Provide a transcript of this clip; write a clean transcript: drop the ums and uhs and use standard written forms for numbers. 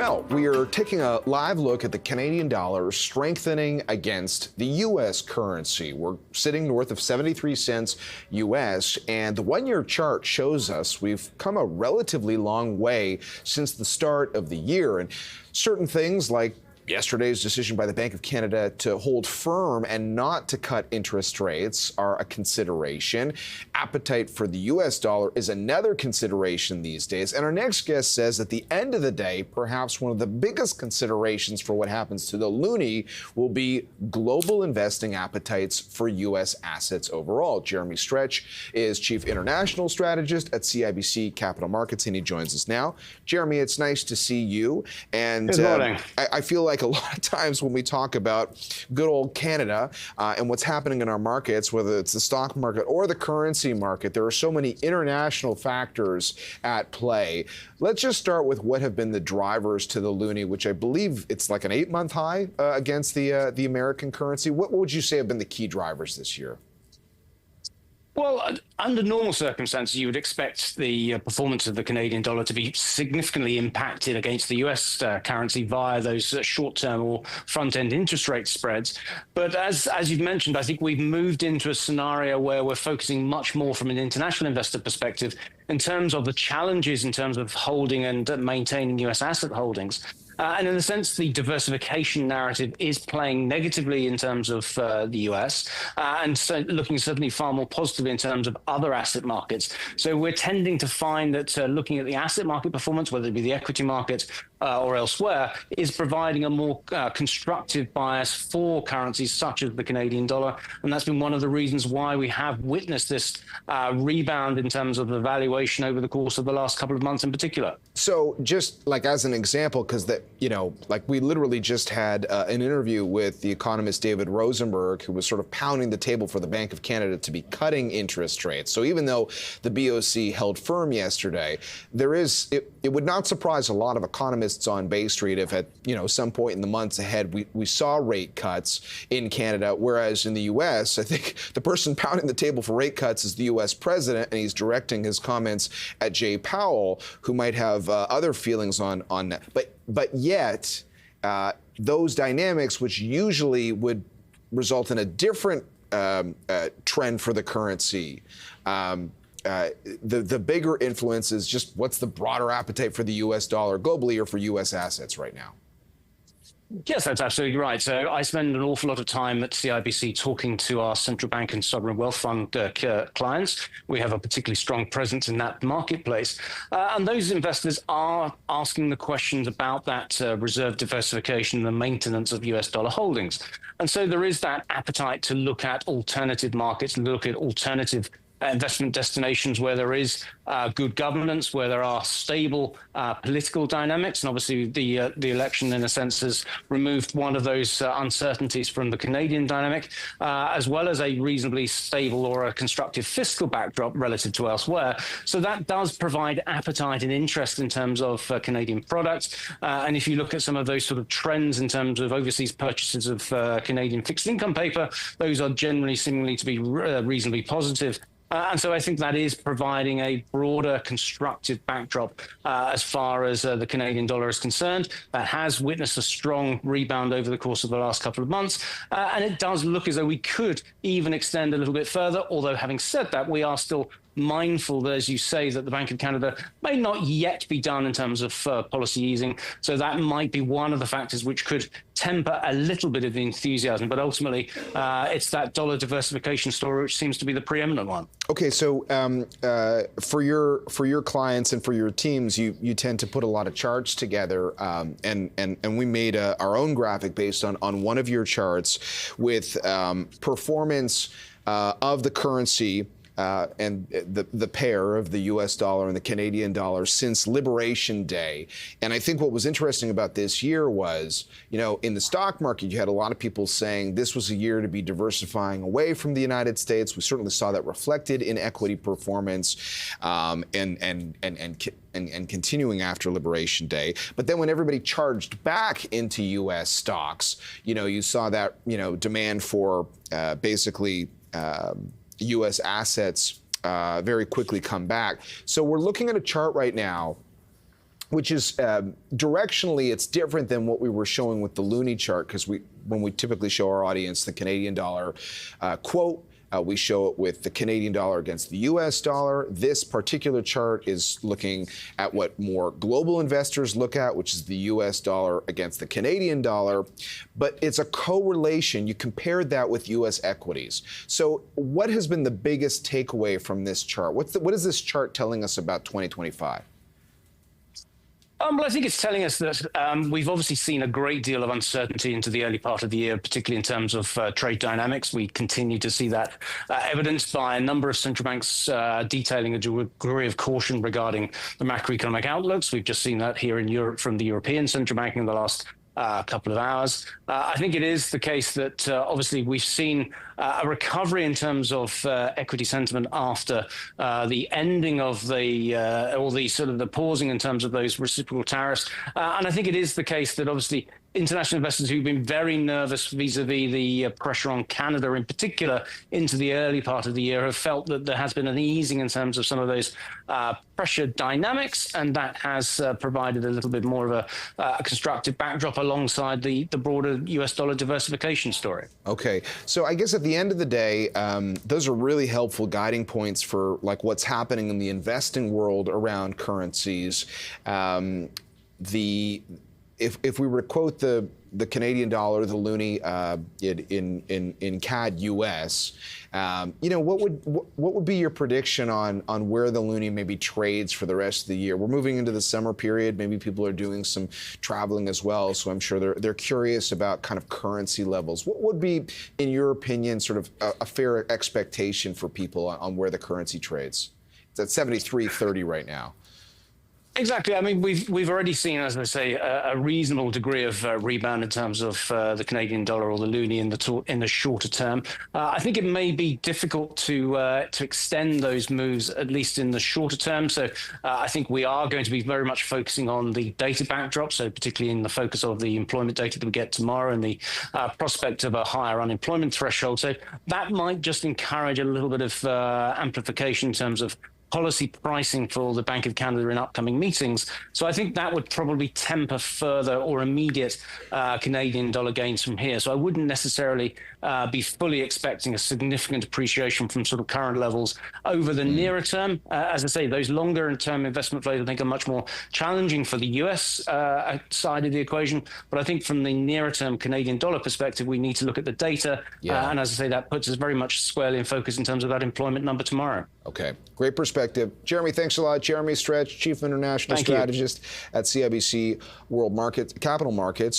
Well, we are taking a live look at the Canadian dollar strengthening against the U.S. currency. We're sitting north of 73 cents U.S., and the one-year chart shows us we've come a relatively long way since the start of the year. And certain things like yesterday's decision by the Bank of Canada to hold firm and not to cut interest rates are a consideration. Appetite for the U.S. dollar is another consideration these days. And our next guest says at the end of the day, perhaps one of the biggest considerations for what happens to the Loonie will be global investing appetites for U.S. assets overall. Jeremy Stretch is Chief International Strategist at CIBC Capital Markets, and he joins us now. Jeremy, it's nice to see you. And good morning. I feel like a lot of times when we talk about good old Canada and what's happening in our markets, whether it's the stock market or the currency market, there are so many international factors at play. Let's just start with what have been the drivers to the Loonie, which I believe it's like an 8-month high against the American currency. What would you say have been the key drivers this year? Well, under normal circumstances, you would expect the performance of the Canadian dollar to be significantly impacted against the US currency via those short-term or front-end interest rate spreads. But as you've mentioned, I think we've moved into a scenario where we're focusing much more from an international investor perspective in terms of the challenges in terms of holding and maintaining US asset holdings. And in a sense, the diversification narrative is playing negatively in terms of the US, and so looking certainly far more positively in terms of other asset markets. So we're tending to find that looking at the asset market performance, whether it be the equity market or elsewhere, is providing a more constructive bias for currencies such as the Canadian dollar. And that's been one of the reasons why we have witnessed this rebound in terms of the valuation over the course of the last couple of months in particular. So just like as an example, because that, you know, like we literally just had an interview with the economist David Rosenberg, who was sort of pounding the table for the Bank of Canada to be cutting interest rates. So even though the BOC held firm yesterday, it would not surprise a lot of economists on Bay Street if at some point in the months ahead we saw rate cuts in Canada, whereas in the U.S., I think the person pounding the table for rate cuts is the U.S. president, and he's directing his comments at Jay Powell, who might have other feelings on that. But yet, those dynamics, which usually would result in a different trend for the currency, the bigger influence is just what's the broader appetite for the U.S. dollar globally or for U.S. assets right now? Yes, that's absolutely right. So I spend an awful lot of time at CIBC talking to our central bank and sovereign wealth fund clients. We have a particularly strong presence in that marketplace. And those investors are asking the questions about that reserve diversification and the maintenance of US dollar holdings. And so there is that appetite to look at alternative markets, look at alternative investment destinations where there is good governance, where there are stable political dynamics. And obviously the election, in a sense, has removed one of those uncertainties from the Canadian dynamic, as well as a reasonably stable or a constructive fiscal backdrop relative to elsewhere. So that does provide appetite and interest in terms of Canadian products. And if you look at some of those sort of trends in terms of overseas purchases of Canadian fixed income paper, those are generally seemingly to be reasonably positive. And so I think that is providing a broader constructive backdrop as far as the Canadian dollar is concerned. That has witnessed a strong rebound over the course of the last couple of months. And it does look as though we could even extend a little bit further, although having said that, we are still mindful that, as you say, that the Bank of Canada may not yet be done in terms of policy easing. So that might be one of the factors which could temper a little bit of the enthusiasm. But ultimately, it's that dollar diversification story which seems to be the preeminent one. Okay, so for your clients and for your teams, you tend to put a lot of charts together, and we made our own graphic based on one of your charts with performance of the currency and the pair of the U.S. dollar and the Canadian dollar since Liberation Day. And I think what was interesting about this year was, in the stock market, you had a lot of people saying this was a year to be diversifying away from the United States. We certainly saw that reflected in equity performance and continuing after Liberation Day. But then when everybody charged back into U.S. stocks, you saw that, demand for basically U.S. assets very quickly come back. So we're looking at a chart right now which is directionally, it's different than what we were showing with the Loonie chart, because when we typically show our audience the Canadian dollar quote, we show it with the Canadian dollar against the U.S. dollar. This particular chart is looking at what more global investors look at, which is the U.S. dollar against the Canadian dollar. But it's a correlation. You compared that with U.S. equities. So what has been the biggest takeaway from this chart? What is this chart telling us about 2025? Well, I think it's telling us that we've obviously seen a great deal of uncertainty into the early part of the year, particularly in terms of trade dynamics. We continue to see that evidenced by a number of central banks detailing a degree of caution regarding the macroeconomic outlooks. We've just seen that here in Europe from the European Central Bank in the last couple of hours. I think it is the case that obviously we've seen a recovery in terms of equity sentiment after the ending of the pausing in terms of those reciprocal tariffs. And I think it is the case that obviously international investors who've been very nervous vis-a-vis the pressure on Canada in particular into the early part of the year have felt that there has been an easing in terms of some of those pressure dynamics, and that has provided a little bit more of a constructive backdrop alongside the broader US dollar diversification story. Okay, so I guess at the end of the day, those are really helpful guiding points for like what's happening in the investing world around currencies. If we were to quote the Canadian dollar, the Loonie in CAD US, what would be your prediction on where the Loonie maybe trades for the rest of the year? We're moving into the summer period. Maybe people are doing some traveling as well, so I'm sure they're curious about kind of currency levels. What would be, in your opinion, sort of a fair expectation for people on where the currency trades? It's at 73.30 right now. Exactly. I mean, we've already seen, as I say, a reasonable degree of rebound in terms of the Canadian dollar or the Loonie in the shorter term. I think it may be difficult to extend those moves, at least in the shorter term. So I think we are going to be very much focusing on the data backdrop. So particularly in the focus of the employment data that we get tomorrow and the prospect of a higher unemployment threshold. So that might just encourage a little bit of amplification in terms of policy pricing for the Bank of Canada in upcoming meetings. So I think that would probably temper further or immediate Canadian dollar gains from here. So I wouldn't necessarily be fully expecting a significant appreciation from sort of current levels over the nearer term. As I say, those longer term investment flows I think are much more challenging for the US side of the equation. But I think from the nearer term Canadian dollar perspective, we need to look at the data. And as I say, that puts us very much squarely in focus in terms of that employment number tomorrow. Okay, great perspective. Jeremy, thanks a lot. Jeremy Stretch, Chief International Strategist at CIBC Capital Markets.